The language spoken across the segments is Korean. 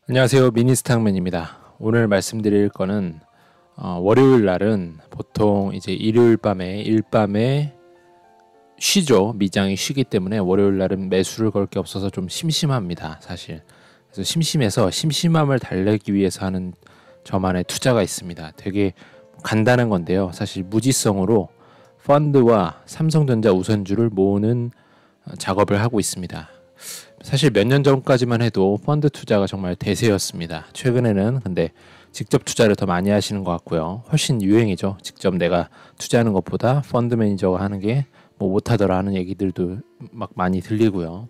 안녕하세요. 미니스탁맨입니다. 오늘 말씀드릴 거는 월요일 날은 보통 이제 일요일 밤에 일밤에 쉬죠. 미장이 쉬기 때문에 월요일 날은 매수를 걸 게 없어서 좀 심심합니다. 사실. 그래서 심심해서 심심함을 달래기 위해서 하는 저만의 투자가 있습니다. 되게 간단한 건데요. 사실 무지성으로 펀드와 삼성전자 우선주를 모으는 작업을 하고 있습니다. 사실 몇 년 전까지만 해도 펀드 투자가 정말 대세였습니다. 최근에는 근데 직접 투자를 더 많이 하시는 것 같고요. 훨씬 유행이죠. 직접 내가 투자하는 것보다 펀드 매니저가 하는 게 뭐 못하더라 하는 얘기들도 막 많이 들리고요.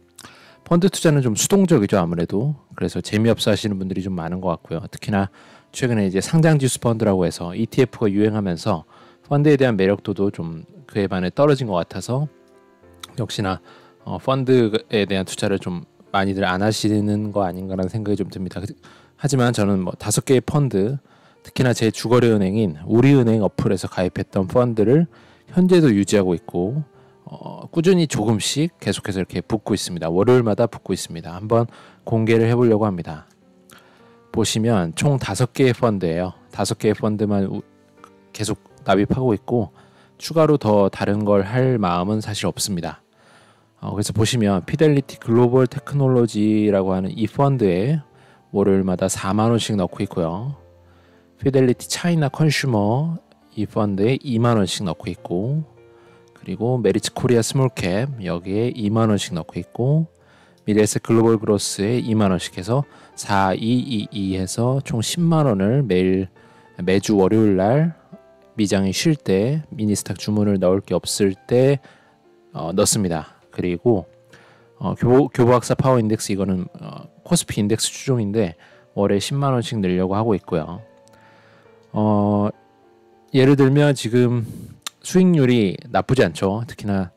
펀드 투자는 좀 수동적이죠, 아무래도. 그래서 재미없어 하시는 분들이 좀 많은 것 같고요. 특히나 최근에 이제 상장지수 펀드라고 해서 ETF가 유행하면서 펀드에 대한 매력도도 좀 그에 반해 떨어진 것 같아서 역시나 펀드에 대한 투자를 좀 많이들 안 하시는 거 아닌가라는 생각이 좀 듭니다. 하지만 저는 뭐 5개의 펀드, 특히나 제 주거래 은행인 우리은행 어플에서 가입했던 펀드를 현재도 유지하고 있고 꾸준히 조금씩 계속해서 이렇게 붓고 있습니다. 월요일마다 붓고 있습니다. 한번 공개를 해보려고 합니다. 보시면 총 5개의 펀드예요. 5개의 펀드만 계속 납입하고 있고 추가로 더 다른 걸 할 마음은 사실 없습니다. 그래서 보시면 피델리티 글로벌 테크놀로지라고 하는 이 펀드에 월요일마다 4만 원씩 넣고 있고요. 피델리티 차이나 컨슈머 이 펀드에 2만 원씩 넣고 있고, 그리고 메리츠 코리아 스몰캡 여기에 2만 원씩 넣고 있고, 미래에셋 글로벌 그로스에 2만 원씩 해서 4222 해서 총 10만 원을 매주 월요일 날 미장이 쉴 때 미니스탁 주문을 넣을 게 없을 때 넣습니다. 그리고 교보학사 파워 인덱스 이거는 코스피 인덱스 추종인데 월에 10만 원씩 늘려고 하고 있고요. 예를 들면 지금 수익률이 나쁘지 않죠. 특히나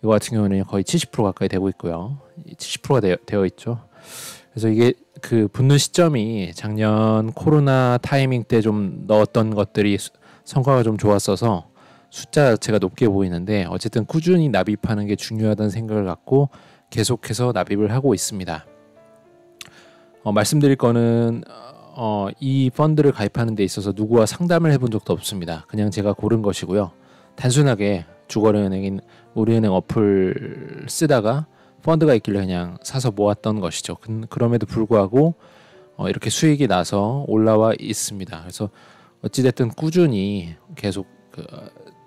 이거 같은 경우는 거의 70% 가까이 되고 있고요. 70%가 되어 있죠. 그래서 이게 그 붙는 시점이 작년 코로나 타이밍 때 좀 넣었던 것들이 성과가 좀 좋았어서 숫자 자체가 높게 보이는데 어쨌든 꾸준히 납입하는 게 중요하다는 생각을 갖고 계속해서 납입을 하고 있습니다. 말씀드릴 거는 이 펀드를 가입하는 데 있어서 누구와 상담을 해본 적도 없습니다. 그냥 제가 고른 것이고요. 단순하게 주거래은행인 우리은행 어플 쓰다가 펀드가 있길래 그냥 사서 모았던 것이죠. 그럼에도 불구하고 이렇게 수익이 나서 올라와 있습니다. 그래서 어찌됐든 꾸준히 계속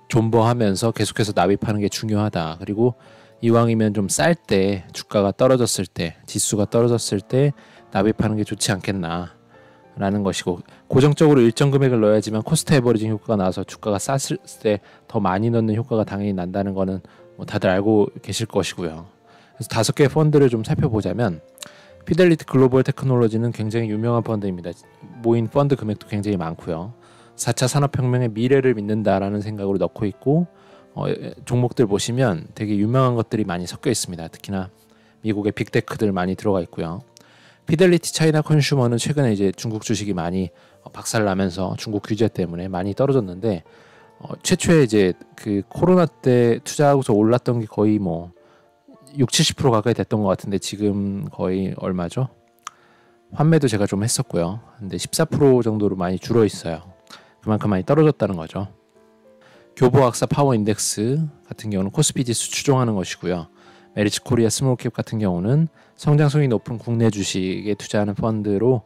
존버하면서 계속해서 납입하는 게 중요하다. 그리고 이왕이면 좀 쌀 때 주가가 떨어졌을 때 지수가 떨어졌을 때 납입하는 게 좋지 않겠나 라는 것이고, 고정적으로 일정 금액을 넣어야지만 코스트 에버리징 효과가 나와서 주가가 쌌을 때 더 많이 넣는 효과가 당연히 난다는 거는 뭐 다들 알고 계실 것이고요. 그래서 5개의 펀드를 좀 살펴보자면 피델리티 글로벌 테크놀로지는 굉장히 유명한 펀드입니다. 모인 펀드 금액도 굉장히 많고요. 4차 산업혁명의 미래를 믿는다라는 생각으로 넣고 있고, 종목들 보시면 되게 유명한 것들이 많이 섞여 있습니다. 특히나 미국의 빅테크들 많이 들어가 있고요. 피델리티 차이나 컨슈머는 최근에 이제 중국 주식이 많이 박살나면서 중국 규제 때문에 많이 떨어졌는데, 최초에 이제 그 코로나 때 투자하고서 올랐던 게 거의 뭐 60-70% 가까이 됐던 것 같은데 지금 거의 얼마죠? 환매도 제가 좀 했었고요. 근데 14% 정도로 많이 줄어 있어요. 그만큼 많이 떨어졌다는 거죠. 교보학사 파워 인덱스 같은 경우는 코스피 지수 추종하는 것이고요. 메리츠 코리아 스몰캡 같은 경우는 성장성이 높은 국내 주식에 투자하는 펀드로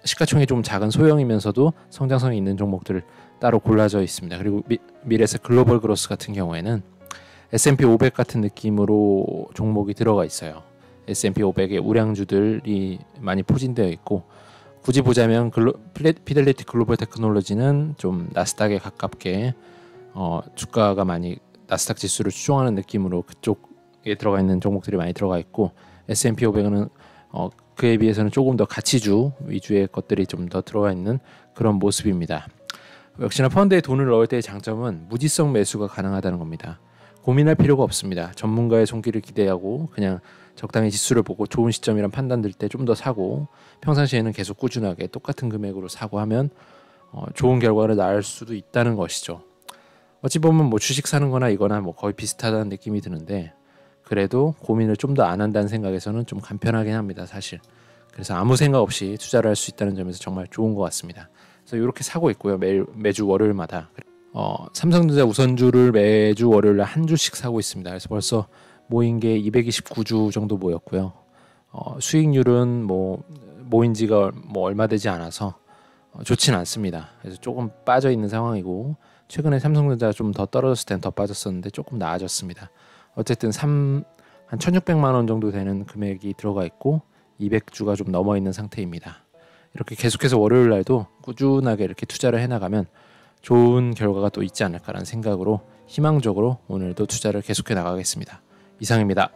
시가총액이 좀 작은 소형이면서도 성장성이 있는 종목들을 따로 골라져 있습니다. 그리고 미래에셋 글로벌 그로스 같은 경우에는 S&P 500 같은 느낌으로 종목이 들어가 있어요. S&P 500의 우량주들이 많이 포진되어 있고, 굳이 보자면 피델리티 글로벌 테크놀로지는 좀 나스닥에 가깝게 주가가 많이 나스닥 지수를 추종하는 느낌으로 그쪽에 들어가 있는 종목들이 많이 들어가 있고, S&P 500은 그에 비해서는 조금 더 가치주 위주의 것들이 좀 더 들어가 있는 그런 모습입니다. 역시나 펀드에 돈을 넣을 때의 장점은 무지성 매수가 가능하다는 겁니다. 고민할 필요가 없습니다. 전문가의 손길을 기대하고 그냥 적당히 지수를 보고 좋은 시점이란 판단 들 때 좀 더 사고, 평상시에는 계속 꾸준하게 똑같은 금액으로 사고 하면 좋은 결과를 낳을 수도 있다는 것이죠. 어찌 보면 뭐 주식 사는 거나 이거나 뭐 거의 비슷하다는 느낌이 드는데, 그래도 고민을 좀 더 안 한다는 생각에서는 좀 간편하긴 합니다, 사실. 그래서 아무 생각 없이 투자를 할 수 있다는 점에서 정말 좋은 것 같습니다. 그래서 이렇게 사고 있고요. 매주 월요일마다 삼성전자 우선주를 매주 월요일에 한 주씩 사고 있습니다. 그래서 벌써 모인 게 229주 정도 모였고요. 수익률은 모인 지가 얼마 되지 않아서 좋지는 않습니다. 그래서 조금 빠져 있는 상황이고, 최근에 삼성전자가 좀 더 떨어졌을 땐 더 빠졌었는데 조금 나아졌습니다. 어쨌든 한 1,600만 원 정도 되는 금액이 들어가 있고 200주가 좀 넘어 있는 상태입니다. 이렇게 계속해서 월요일 날도 꾸준하게 이렇게 투자를 해나가면 좋은 결과가 또 있지 않을까라는 생각으로 희망적으로 오늘도 투자를 계속해 나가겠습니다. 이상입니다.